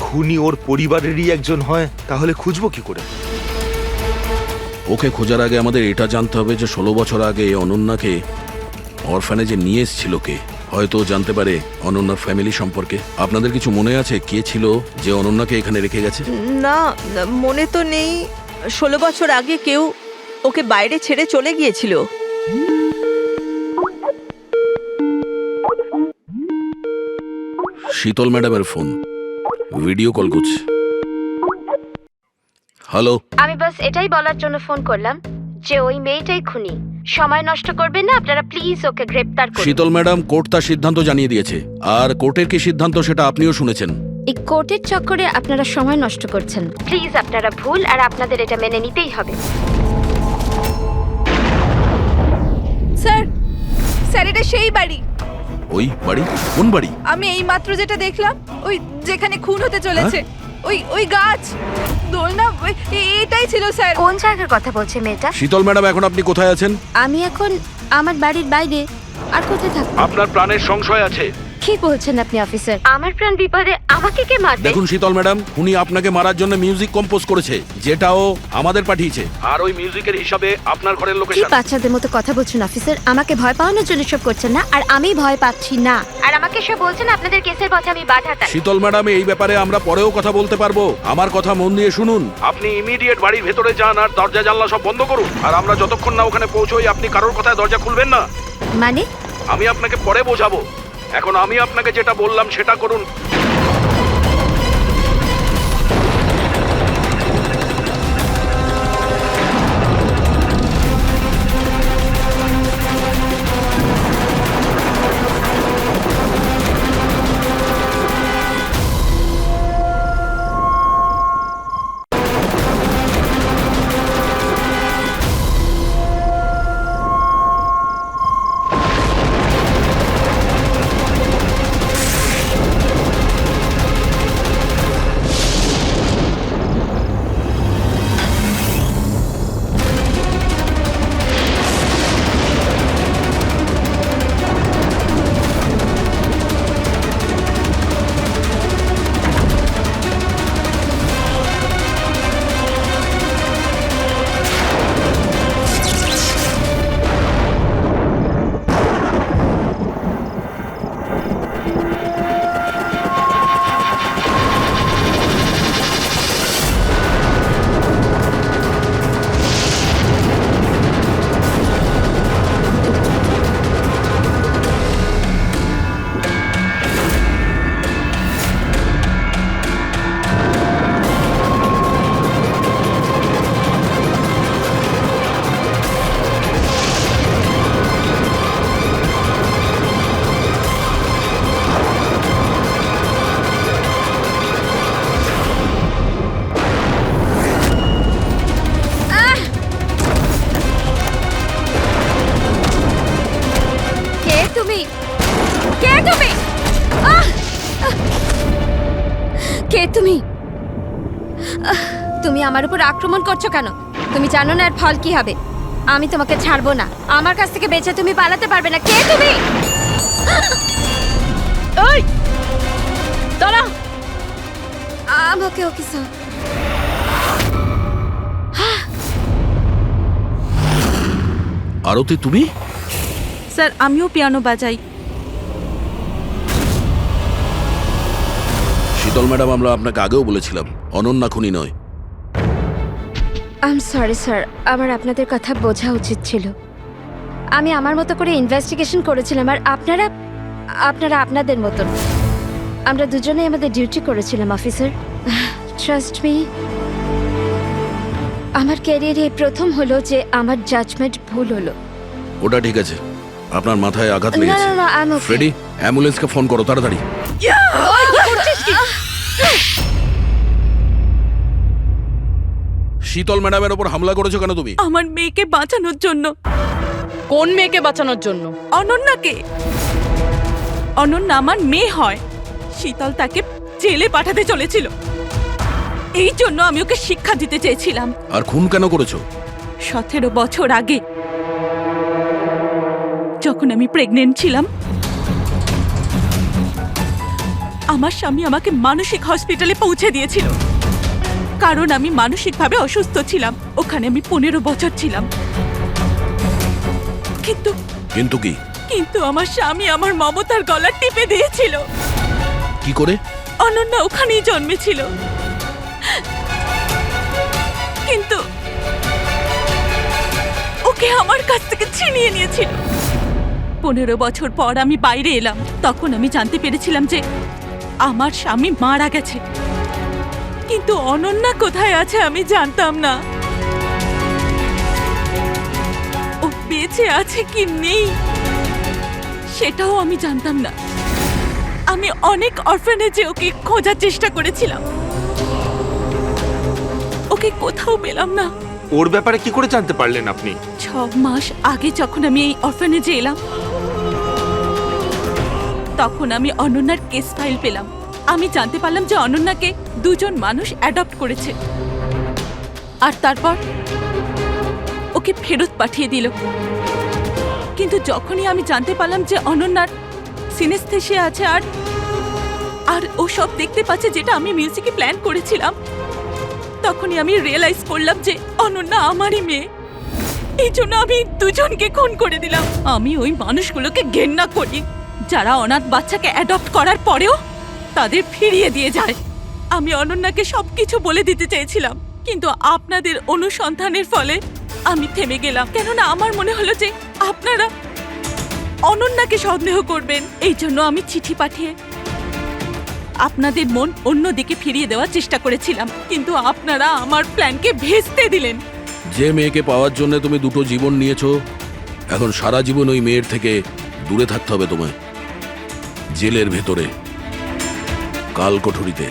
খুনি ওর পরিবারেরই একজন হয় তাহলে খুঁজবো কি করে? ওকে খোঁজার আগে আমাদের এটা জানতে হবে যে 16 বছর আগে অনন্যাকে অরফানেজে নিয়ে এসেছিল কে। হয়তো জানতে পারে অনন্যার ফ্যামিলি সম্পর্কে। আপনাদের কিছু মনে আছে কে ছিল যে অনন্যাকে এখানে রেখে গেছে? না, মনে তো নেই। 16 বছর আগে কেউ ওকে বাইরে ছেড়ে চলে গিয়েছিল। শীতল ম্যাডামের ফোন, ভিডিও কল করছে। হ্যালো, আমি বাস এটাই বলার জন্য ফোন করলাম যে ওই মেয়েটাই খুনি। সময় নষ্ট করবেন না আপনারা, প্লিজ ওকে গ্রেপ্তার করুন। শীতল ম্যাডাম, কোর্ট তার সিদ্ধান্ত জানিয়ে দিয়েছে। আর কোর্টের কি সিদ্ধান্ত সেটা আপনিও শুনেছেন। এই কোর্টের চক্করে আপনারা সময় নষ্ট করছেন। প্লিজ আপনারা ভুল, আর আপনাদের এটা মেনে নিতেই হবে। স্যার, স্যার এটা সেই বাড়ি। ওই বাড়ি? কোন বাড়ি? আমি এই মাত্র যেটা দেখলাম, ওই যেখানে খুন হতে চলেছে, ওই গাছ দোলনা, এটাই ছিল স্যার। কোন জায়গার কথা বলছে মেয়েটা? শীতল ম্যাডাম, এখন আপনি কোথায় আছেন? আমি এখন আমার বাড়ির বাইরে। আর কোথায় থাকবো? আপনার প্রাণের সংশয় আছে। কি বলছেন আপনি অফিসার? আমার প্রাণ বিপদে আমাকে কে মারবে? দেখুন শীতল ম্যাডাম, উনি আপনাকে মারার জন্য মিউজিক কম্পোজ করেছে, যেটাও আমাদের পাঠিয়েছে। আর ওই মিউজিকের হিসাবে আপনার ঘরের কি লোকেশন। বাচ্চাদের মতো কথা বলছেন অফিসার? আমাকে ভয় পাওয়ানোর জন্য সব করছেন না, আর আমি ভয় পাচ্ছি না। আর আমাকে সব বলছেন আপনাদের কেসের পথে আমি বাধাটা। শীতল ম্যাডাম, এই ব্যাপারে আমরা পরেও কথা বলতে পারবো। আমার কথা মন দিয়ে শুনুন। আপনি ইমিডিয়েট বাড়ির ভেতরে যান আর দরজা জানলা সব বন্ধ করুন। আর আমরা যতক্ষণ না ওখানে পৌঁছই আপনি কারোর কথায় দরজা খুলবেন না। মানে? আমি আপনাকে পরে বোঝাবো। এখন আমি আপনাকে যেটা বললাম সেটা করুন। তুমি তুমি আমার উপর আক্রমণ করছো কেন? তুমি জানো না এর ফল কি হবে। আমি তোমাকে ছাড়বো না। আমার কাছ থেকে বেঁচে তুমি পালাতে পারবে না। কে তুমি? ওই দাঁড়া। ওকে ওকে স্যার। আরতি, তুমি? স্যার, আমিও পিয়ানো বাজাই। শীতল ম্যাডাম, আমরা আপনাকে আগেও বলেছিলাম অনন্যা খুনি নয়। আই এম সরি স্যার, আমার আপনাদের কথা বোঝা উচিত ছিল। আমি আমার মতো করে ইনভেস্টিগেশন করেছিলাম, আর আপনারা আপনাদের মতন। আমরা দুজনেই আমাদের ডিউটি করেছিলাম অফিসার। ট্রাস্ট মি, আমার ক্যারিয়ারে প্রথম হলো যে আমার জাজমেন্ট ভুল হলো। ওটা ঠিক আছে, আপনার মাথায় আঘাত না লেগেছে। না না, আই এম ওকে। ফ্রেডি, অ্যাম্বুলেন্সকে ফোন করো তাড়াতাড়ি। শীতল ম্যাডামের ওপর হামলা করেছো কেন তুমি? আমার মেয়েকে বাঁচানোর জন্য। কোন মেয়েকে বাঁচানোর জন্য? অনন্যাকে। অনন্যা আমার মেয়ে হয়। শীতল তাকে জেলে পাঠাতে চলেছিল। এই জন্য আমি ওকে শিক্ষা দিতে চেয়েছিলাম। আর খুন কেন করেছো? 17 বছর আগে যখন আমি প্রেগনেন্ট ছিলাম আমার স্বামী আমাকে মানসিক হসপিটালে পৌঁছে দিয়েছিল, কারণ আমি মানসিকভাবে অসুস্থ ছিলাম। ওখানে আমি 15 বছর ছিলাম। কিন্তু কিন্তু কি? কিন্তু আমার স্বামী আমার মমতার গলা টিপে দিয়েছিল। কি করে? অনন্যা ওখানেই জন্মেছিল, কিন্তু ওকে আমার কাছ থেকে ছিনিয়ে নিয়েছিল। 15 বছর পর আমি বাইরে এলাম, তখন আমি জানতে পেরেছিলাম যে আমার স্বামী মারা গেছে, কিন্তু অনন্যা কোথায় আছে আমি জানতাম না। ও বেঁচে আছে কি নেই সেটাও আমি জানতাম না। আমি অনেক অরফানেজে ওকে খোঁজার চেষ্টা করেছিলাম, ওকে কোথাও পেলাম না। ওর ব্যাপারে কি করে জানতে পারলেন আপনি? 6 মাস আগে যখন আমি এই অরফানেজে এলাম তখন আমি অনন্যার কেস ফাইল পেলাম। আমি জানতে পারলাম যে অনন্যাকে 2 জন মানুষ অ্যাডপ্ট করেছে, আর তারপর ওকে ফেরত পাঠিয়ে দিল। কিন্তু যখনই আমি জানতে পারলাম যে অনন্যার সিনেস্থেসিয়া আছে আর ও সব দেখতে পাচ্ছে যেটা আমি মিউজিকে প্ল্যান করেছিলাম, তখনই আমি রিয়েলাইজ করলাম যে অনন্যা আমারই মেয়ে। এই জন্য আমি 2 জনকে খুন করে দিলাম। আমি ওই মানুষগুলোকে ঘেন্না করি যারা অনাথ বাচ্চাকে অ্যাডপ্ট করার পরেও তাদের ফিরিয়ে দিয়ে যায়। আমি অনন্যাকে সবকিছু বলে দিতে চেয়েছিলাম, কিন্তু আপনাদের অনুসন্ধানের ফলে আমি থেমে গেলাম, কেননা আমার মনে হলো যে আপনারা অনন্যাকে সন্দেহ করবেন। এই জন্য আমি চিঠি পাঠিয়ে আপনাদের মন অন্যদিকে ফিরিয়ে দেওয়ার চেষ্টা করেছিলাম, কিন্তু আপনারা আমার প্ল্যানকে ভেস্তে দিলেন। যে মেয়েকে পাওয়ার জন্য তুমি 2টো জীবন নিয়েছো, এখন সারা জীবন ওই মেয়ের থেকে দূরে থাকতে হবে তোমায়, জেলের ভেতরে, কাল কোঠরিতে।